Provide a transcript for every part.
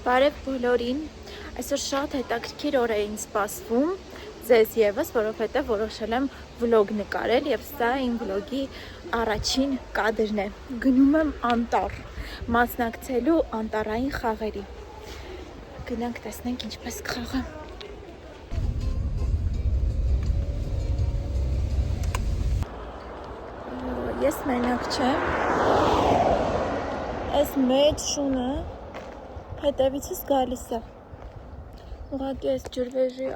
Բարև բոլորին, այսօր շատ հետաքրքիր օր էին սպասվում ձեզ եւս, որովհետեւ որոշել եմ վլոգ նկարել եւ սա իմ վլոգի առաջին կադրն է։ Գնում եմ անտառ, մասնակցելու անտառային խաղերի։ Գնանք տեսնենք ինչպես կխաղամ։ Ես մենակ չեմ։ Այս մեծ շունը հետևիցս գալիս է։ Ուղղակի այս ջրվեժի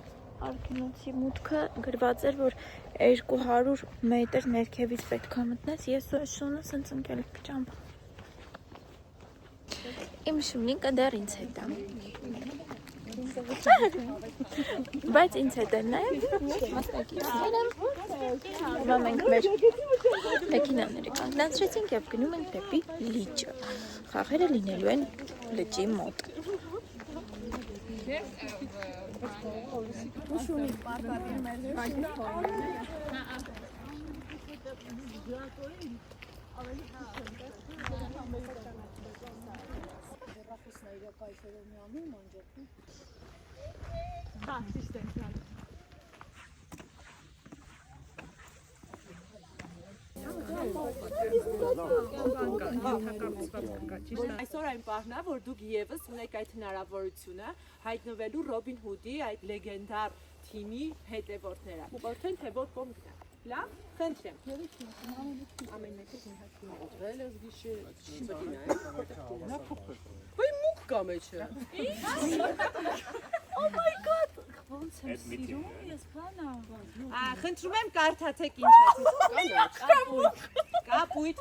արգինոցի մուտքը գրված էր, որ 200 մետր ներքևից պետք է մտնես, ես ու այս շունը սենց ընկել ճամփա։ Իմ շունիկը դեռ ինձ հետ է։ Բայց ինձ հետ է նաև մասնակիցները։ Հիմա մենք մեր մեքենաները կանգնացրեցինք եւ գնում ենք դեպի լիճը։ Խաղերը լինելու են լճի մոտ։ Այսօր այն պահն է, որ դուք եւս ունեք այդ հնարավորությունը հայտնվելու Ռոբին Հուդի այդ լեգենդար թիմի հետևորդները։ Ուղղորդեն թե որ կողմ գնա։ Լավ, խնդրեմ։ Ամեն մեկը Վել ես գիշեր նա փոքր։ Ոյ մուկ կա մեջը։ Oh my god, ոնց եմ սիրում ես բանա։ Խնդրում եմ կարդացեք ինչ է։ Կապույտ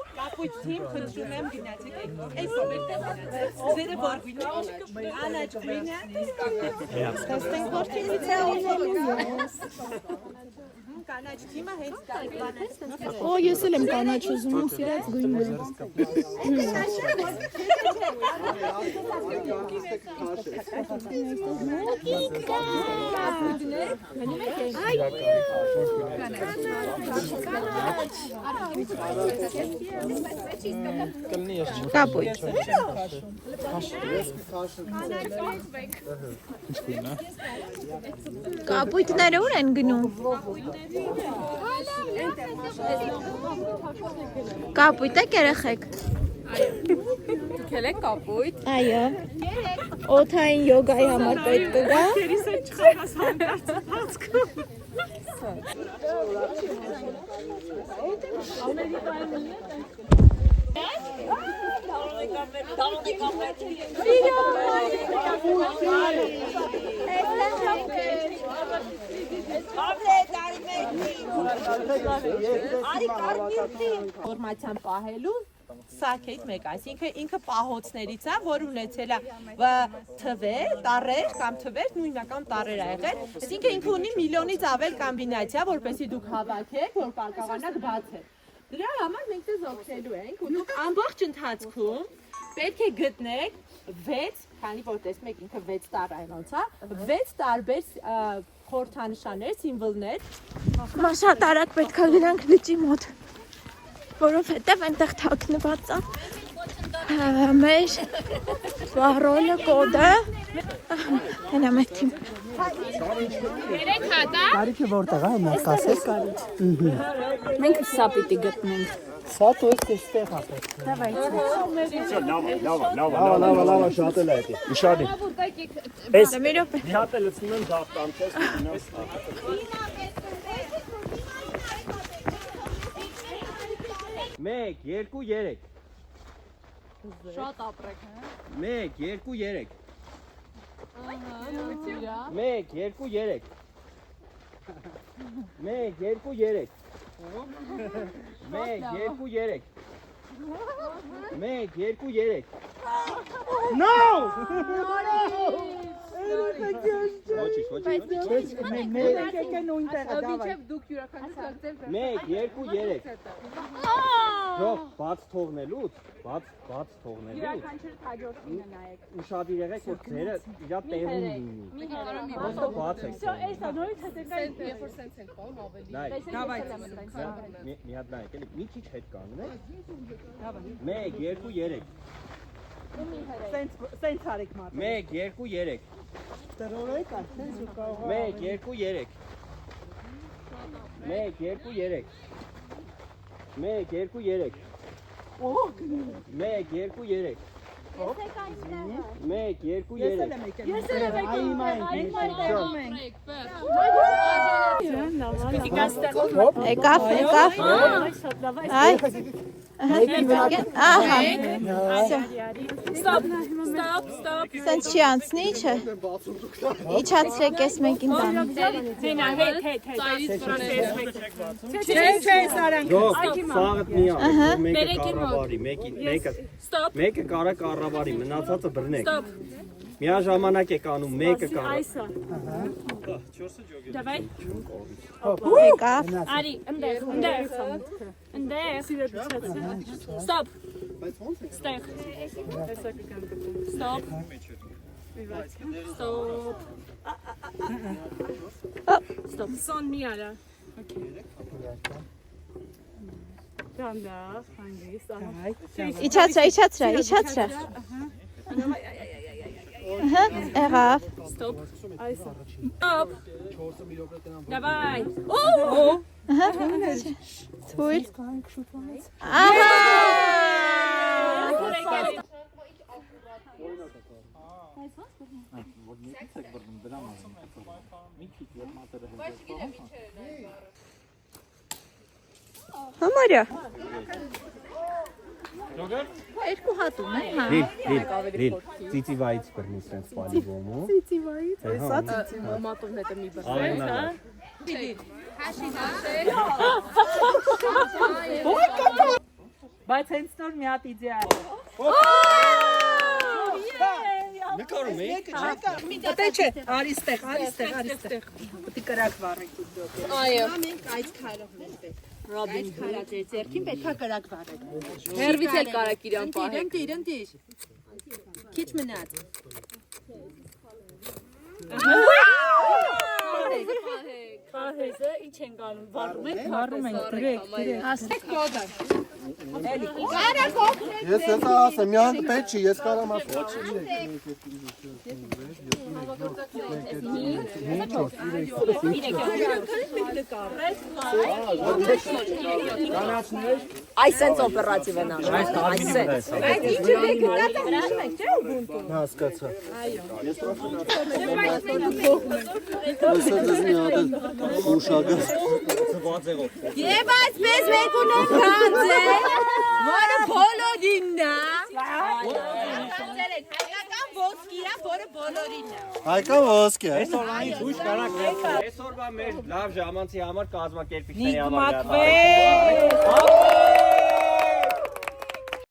թիմ, խնդրում եմ գնացեք այս մեկը գնացեք։ Ձերը որ գույնը, անաչ գույնը։ Տեսնենք որ թիմից է ունենալու։ Կանաչ թիմը հենց կարողան է։ Օ, ես էլ եմ կանաչ ուզում, ու սիրած գույնը։ Կապույտ։ Կապույտները ուր են գնում։ Կապույտ եք երեխեք։ Դուք եք կապույտ։ Այո։ Օթային յոգայի համար պետք է գա։ Քերիս է չխաղաս հանդարտ ծածկում։ Ֆորմացիան պահելու սարքերից մեկ, այսինքն ինքը պահոցներից է, որ ունեցել է թվեր, տառեր կամ թվեր, նույնական տառեր ա եղել, այսինքն ինքը ունի միլիոնից ավել կոմբինացիա, որպեսզի դուք հավաքեք, որ կարողանաք բացել։ Դրա համար մենք ձեզ օգնելու ենք ու դուք ամբողջ ընթացքում պետք է գտնեք 6, քանի որ տեսնում եք ինքը 6 տառայնոց է, 6 տարբեր խորհրդանշաններ, սիմվոլներ։ Հիմա շատ արագ պետք է գնանք լճի մոտ, որովհետև այնտեղ թաքնված է մեր պարոլը, կոդը։ Հենա մեկ թիմ։ Կարիքը որտեղ է, նա կասես։ Մենք սա պիտի գտնենք։ Սա դու ես այստեղ ապրես։ Լավ, շատ էլ է դա։ Իշանի։ Էս մի րոպե։ Մի հատ էլ լցնում եմ դավտանքես, գնաս։ 1, 2, 3։ Շատ ապրեք, հա։ 1, 2, 3։ Ահա, 1, 2, 3։ 1, 2, 3։ 1, 2, 3։ 1, 2, 3։ No! Մինչև դուք յուրաքանչյուր ստեղծել 1, 2, 3։ Жоқ, բաց թողնելուց, բաց թողնելուց։ յուրաքանչյուր հաջորդինը նայեք։ Ուշադիր եղեք, որ ձերը իրա տեղում լինի։ Просто բաց եք։ Այս նորից հետեւել երբ որ սենց ենք բաղում ավելի։ Մի հատ նայեք, էլի մի քիչ հետ կանգնեք։ 1, 2, 3։ Սենց արեք մարդ։ 1 2 3 Տրորեք արդեն ու կարող 1 2 3 1 2 3 1 2 3 Օհ 1 2 3 1 2 3 Եկավ։ Այ։ Ահա։ Սենց չի անցնի, չէ։ Իջացրեք ես մեկին տանի։ Չէ, Սարան։ Գող, սաղդ մի ա, մեկը կառավարի, մեկը կարա կառավարի, մնացածը բռնեք։ Միաժամանակ եք անում, մեկը կարա։ Եկավ։ Արի, ընդեղ։ Stop. Ստեղ։ Stop. Stop. Son մի արա։ Իջացրա։ Եղավ։ Stop. Stop. Давай. Թույլ։ Ահա։ Համարյա։ Երկու հատում է, հա։ Լիլ, ծիծիվայից բռնի սենց պալիվոմու։ Սա մատովն հետը մի բռ։ Բայց հենց նոր մի հատ իդեալ։ Նկարում եք։ Դե չէ, արի ստեղ։ Պետք է կրակ վառեք դուք։ Այո։ Մենք այդ քայլողն ենք պետք։ Ռոբին քայլած է ձերքին պետք է կրակ վառեք։ Հերվից էլ կարակ իրան պահեք։ Ընտիր։ Քիչ մնաց։ Պահեզը ինչ են գանում, վառում ենք, Դրեք։ Ասեք կոդար։ Ես դա ասեմ, մի հատ պետք չի, ես կարամ ասեմ։ Այս սենց օպերատիվ են անում։ Այս սենց։ Հասկացա։ Ես դες մի հատ ուշագը։ Եվ այսպես մեկ ունենք հանձե, որը բոլորինն է։ Հայկական ոսկիրա, որը բոլորինն է։ Հայկա ոսկե։ Այսօրվանից հույս կարակ։ Այսօրվա մեր լավ ժամանցի համար կազմակերպիչների համար։ Մակվե։